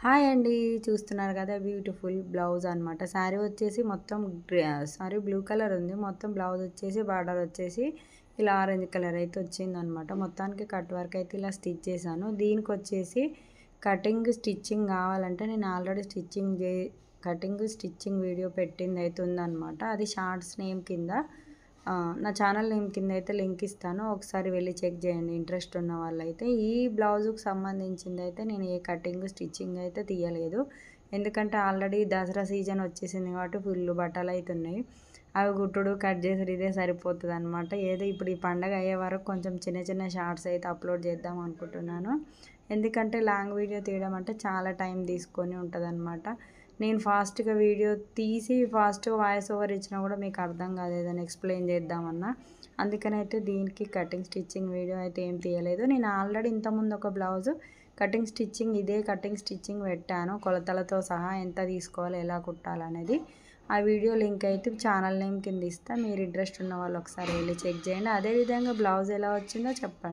Hi అండి. చూస్తున్నారు కదా బ్యూటిఫుల్ బ్లౌజ్ అనమాట. శారీ వచ్చేసి మొత్తం సారీ బ్లూ కలర్ ఉంది. మొత్తం బ్లౌజ్ వచ్చేసి బార్డర్ వచ్చేసి ఇలా ఆరెంజ్ కలర్ అయితే వచ్చిందనమాట. మొత్తానికి కట్ వర్క్ అయితే ఇలా స్టిచ్ చేశాను. దీనికి వచ్చేసి కటింగ్ స్టిచ్చింగ్ కావాలంటే నేను ఆల్రెడీ కటింగ్ స్టిచ్చింగ్ వీడియో పెట్టింది అయితే ఉందనమాట. అది షార్ట్స్ నేమ్ కింద నా ఛానల్ నేమ్ కింద అయితే లింక్ ఇస్తాను. ఒకసారి వెళ్ళి చెక్ చేయండి ఇంట్రెస్ట్ ఉన్న వాళ్ళైతే. ఈ బ్లౌజుకి సంబంధించింది అయితే నేను ఏ కటింగ్ స్టిచ్చింగ్ అయితే తీయలేదు. ఎందుకంటే ఆల్రెడీ దసరా సీజన్ వచ్చేసింది కాబట్టి ఫుల్ బట్టలు అయితే ఉన్నాయి. అవి గుట్టుడు కట్ చేసుడు ఇదే సరిపోతుంది అనమాట. ఏదో ఇప్పుడు ఈ పండగ అయ్యే వరకు కొంచెం చిన్న చిన్న షార్ట్స్ అయితే అప్లోడ్ చేద్దాం అనుకుంటున్నాను. ఎందుకంటే లాంగ్ వీడియో తీయడం అంటే చాలా టైం తీసుకొని ఉంటుంది. నేను ఫాస్ట్గా వీడియో తీసి ఫాస్ట్గా వాయిస్ ఓవర్ ఇచ్చినా కూడా మీకు అర్థం కాదు ఏదైనా ఎక్స్ప్లెయిన్ చేద్దామన్నా. అందుకనైతే దీనికి కటింగ్ స్టిచ్చింగ్ వీడియో అయితే ఏం తీయలేదు. నేను ఆల్రెడీ ఇంతకుముందు ఒక బ్లౌజు కటింగ్ స్టిచ్చింగ్ ఇదే కటింగ్ స్టిచ్చింగ్ పెట్టాను, కొలతలతో సహా ఎంత తీసుకోవాలి ఎలా కుట్టాలనేది. ఆ వీడియో లింక్ అయితే ఛానల్ నేమ్ కింద ఇస్తా. మీరు ఇంట్రెస్ట్ ఉన్న వాళ్ళు ఒకసారి వెళ్ళి చెక్ చేయండి. అదేవిధంగా బ్లౌజ్ ఎలా వచ్చిందో చెప్పండి.